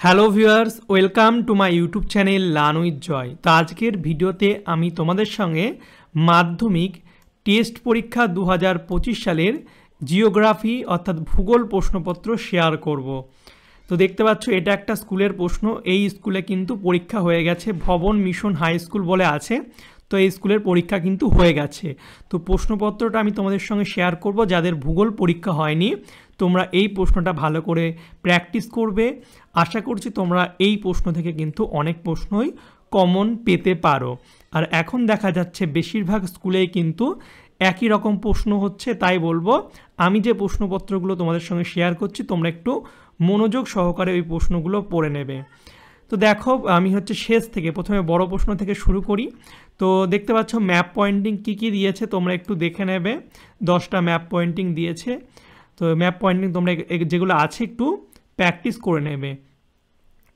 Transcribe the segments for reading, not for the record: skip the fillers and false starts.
Hello viewers, welcome to my YouTube channel learn with Joy. তো আজকের ভিডিওতে আমি তোমাদের সঙ্গে মাধ্যমিক টেস্ট পরীক্ষা 2025 সালের জিওগ্রাফি অর্থাৎ ভূগোল প্রশ্নপত্র শেয়ার করব। তো দেখতে পাচ্ছ এটা একটা স্কুলের প্রশ্ন। এই স্কুলে কিন্তু পরীক্ষা হয়ে গেছে, ভবন মিশন হাই স্কুল বলে আছে। তো এই স্কুলের পরীক্ষা কিন্তু হয়ে গেছে। তো প্রশ্নপত্রটা আমি তোমাদের সঙ্গে শেয়ার করব। যাদের ভূগোল পরীক্ষা হয়নি তোমরা এই প্রশ্নটা ভালো করে প্র্যাকটিস করবে। আশা করছি তোমরা এই প্রশ্ন থেকে কিন্তু অনেক প্রশ্নই কমন পেতে পারো। আর এখন দেখা যাচ্ছে বেশিরভাগ স্কুলেই কিন্তু একই রকম প্রশ্ন হচ্ছে, তাই বলবো আমি যে প্রশ্নপত্রগুলো তোমাদের সঙ্গে শেয়ার করছি তোমরা একটু মনোযোগ সহকারে ওই প্রশ্নগুলো পড়ে নেবে। তো দেখো আমি শেষ থেকে প্রথমে বড় প্রশ্ন থেকে শুরু করি। তো দেখতে পাচ্ছ ম্যাপ পয়েন্টিং কী দিয়েছে তোমরা একটু দেখে নেবে। 10টা ম্যাপ পয়েন্টিং দিয়েছে। তো ম্যাপ পয়েন্টিং তোমরা যেগুলো আছে একটু প্র্যাকটিস করে নেবে।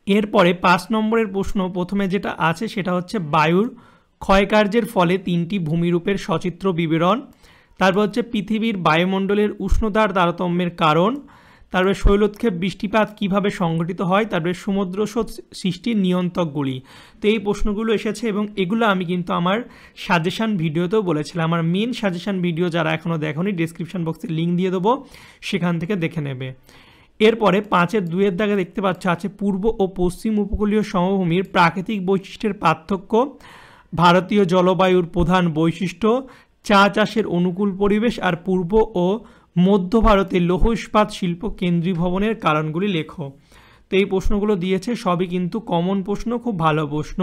এরপরে 5 নম্বরের প্রশ্ন প্রথমে যেটা আছে সেটা হচ্ছে বায়ুর ক্ষয়কার্যের ফলে 3টি ভূমিরূপের সচিত্র বিবরণ। তারপর পৃথিবীর বায়ুমণ্ডলের উষ্ণতার তারতম্যের কারণ। তারপরে শৈলোৎক্ষেপ বৃষ্টিপাত কিভাবে সংঘটিত হয়। তারপরে সমুদ্র স্রোত সৃষ্টির নিয়ন্ত্রকগুলি। তো এই প্রশ্নগুলো এসেছে এবং এগুলো আমি কিন্তু আমার সাজেশান ভিডিওতেও বলেছিলাম। আমার মেন সাজেশান ভিডিও যারা এখনও দেখোনি ডেসক্রিপশন বক্সে লিঙ্ক দিয়ে দেবো, সেখান থেকে দেখে নেবে। এরপরে 5-এর 2-এর দাগে দেখতে পাচ্ছ আছে পূর্ব ও পশ্চিম উপকূলীয় সমভূমির প্রাকৃতিক বৈশিষ্ট্যের পার্থক্য, ভারতীয় জলবায়ুর প্রধান বৈশিষ্ট্য, চা চাষের অনুকূল পরিবেশ আর পূর্ব ও মধ্য ভারতের লৌহ ইস্পাত শিল্প কেন্দ্রীভবনের কারণগুলি লেখো। তো এই প্রশ্নগুলো দিয়েছে, সবই কিন্তু কমন প্রশ্ন, খুব ভালো প্রশ্ন।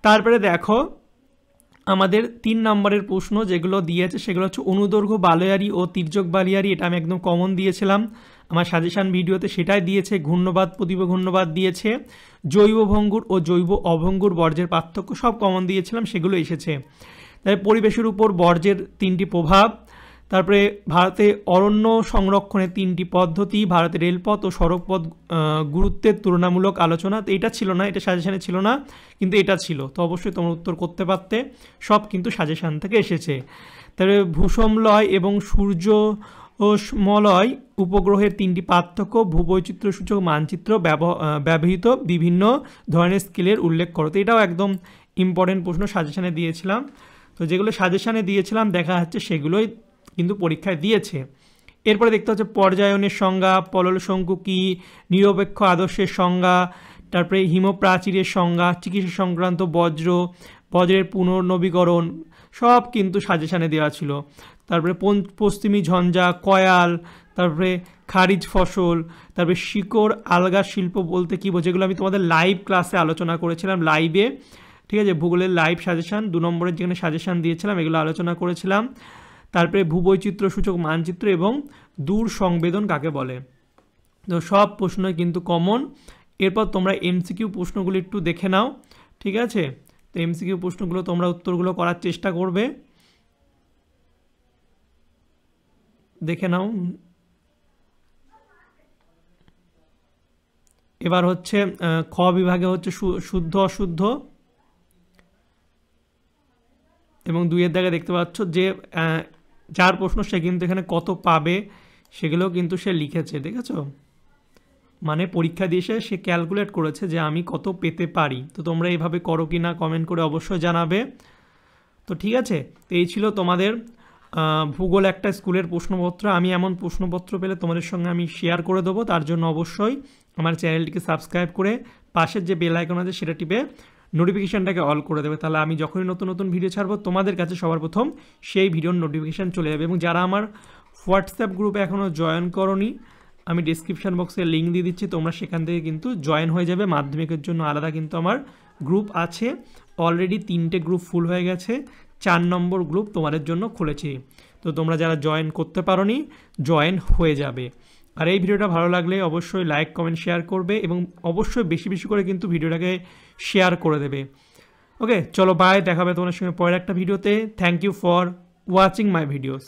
তারপরে দেখো আমাদের 3 নম্বরের প্রশ্ন যেগুলো দিয়েছে সেগুলো হচ্ছে অনুদৈর্ঘ্য বালিয়ারি ও তির্যক বালিয়ারি। এটা আমি একদম কমন দিয়েছিলাম আমার সাজেশান ভিডিওতে, সেটাই দিয়েছে। ঘূর্ণবাদ প্রতিব ঘূর্ণবাদ দিয়েছে। জৈব ভঙ্গুর ও জৈব অভঙ্গুর বর্জ্যের পার্থক্য সব কমন দিয়েছিলাম, সেগুলো এসেছে। তারপরে পরিবেশের উপর বর্জ্যের 3টি প্রভাব। তারপরে ভারতে অরণ্য সংরক্ষণের 3টি পদ্ধতি, ভারতের রেলপথ ও সড়কপথ গুরুত্বের তুলনামূলক আলোচনা। তো এটা ছিল না, এটা সাজেশানে ছিল না, কিন্তু এটা ছিল। তো অবশ্যই তোমরা উত্তর করতে পারতে, সব কিন্তু সাজেশান থেকে এসেছে। তারপরে ভূসমলয় এবং সূর্যমলয় উপগ্রহের 3টি পার্থক্য, ভূবৈচিত্র্য সূচক মানচিত্র ব্যবহৃত বিভিন্ন ধরনের স্কেলের উল্লেখ করো। তো এটাও একদম ইম্পর্টেন্ট প্রশ্ন, সাজেশানে দিয়েছিলাম। তো যেগুলো সাজেশানে দিয়েছিলাম দেখা যাচ্ছে সেগুলোই কিন্তু পরীক্ষায় দিয়েছে। এরপরে দেখতে হচ্ছে পর্যায়নের সংজ্ঞা, পলল শঙ্কু কী, নিরপেক্ষ আদর্শের সংজ্ঞা, তারপরে হিমপ্রাচীরের সংজ্ঞা, চিকিৎসা সংক্রান্ত বজ্রের পুনর্নবীকরণ, সব কিন্তু সাজেশানে দেওয়া ছিল। তারপরে পশ্চিমী ঝঞ্ঝা, কয়াল, তারপরে খারিজ ফসল, তারপরে শিকড় আলগা শিল্প বলতে কী বোঝে, যেগুলো আমি তোমাদের লাইভ ক্লাসে আলোচনা করেছিলাম লাইভে, ঠিক আছে। ভূগোলের লাইভ সাজেশান 2 নম্বরের যেখানে সাজেশান দিয়েছিলাম এগুলো আলোচনা করেছিলাম। তারপরে ভূবৈচিত্র্য সূচক মানচিত্র এবং দূর সংবেদন কাকে বলে। তো সব প্রশ্নই কিন্তু কমন। এরপর তোমরা এমসিকিউ প্রশ্নগুলো একটু দেখে নাও, ঠিক আছে। তো এমসিকিউ প্রশ্নগুলো তোমরা উত্তরগুলো করার চেষ্টা করবে, দেখে নাও। এবার খ বিভাগে শুদ্ধ অশুদ্ধ, এবং 2-এর দাগে দেখতে পাচ্ছ যে যার প্রশ্ন সে কিন্তু এখানে কত পাবে সেগুলোও কিন্তু সে লিখেছে, দেখেছ। মানে পরীক্ষা দিয়ে সে ক্যালকুলেট করেছে যে আমি কত পেতে পারি। তো তোমরা এইভাবে করো কি না কমেন্ট করে অবশ্যই জানাবে। তো ঠিক আছে, তো এই ছিল তোমাদের ভূগোল একটা স্কুলের প্রশ্নপত্র। আমি এমন প্রশ্নপত্র পেলে তোমাদের সঙ্গে আমি শেয়ার করে দেবো। তার জন্য অবশ্যই আমার চ্যানেলটিকে সাবস্ক্রাইব করে পাশের যে বেল আইকন আছে সেটা টিপে নোটিফিকেশানটাকে অল করে দেবে। তাহলে আমি যখনই নতুন নতুন ভিডিও ছাড়বো তোমাদের কাছে সবার প্রথম সেই ভিডিওর নোটিফিকেশান চলে যাবে। এবং যারা আমার হোয়াটসঅ্যাপ গ্রুপে এখনও জয়েন করোনি, আমি ডিসক্রিপশান বক্সে লিঙ্ক দিয়ে দিচ্ছি, তোমরা সেখান থেকে কিন্তু জয়েন হয়ে যাবে। মাধ্যমিকের জন্য আলাদা কিন্তু আমার গ্রুপ আছে, অলরেডি 3টে গ্রুপ ফুল হয়ে গেছে, 4 নম্বর গ্রুপ তোমাদের জন্য খুলেছি। তো তোমরা যারা জয়েন করতে পারোনি জয়েন হয়ে যাবে। আর এই ভিডিওটা ভালো লাগলে অবশ্যই লাইক কমেন্ট শেয়ার করবে এবং অবশ্যই বেশি বেশি করে কিন্তু ভিডিওটাকে শেয়ার করে দেবে। ওকে, চলো বাই, দেখাবে তোমাদের সঙ্গে পরের একটা ভিডিওতে। Thank you for watching my videos.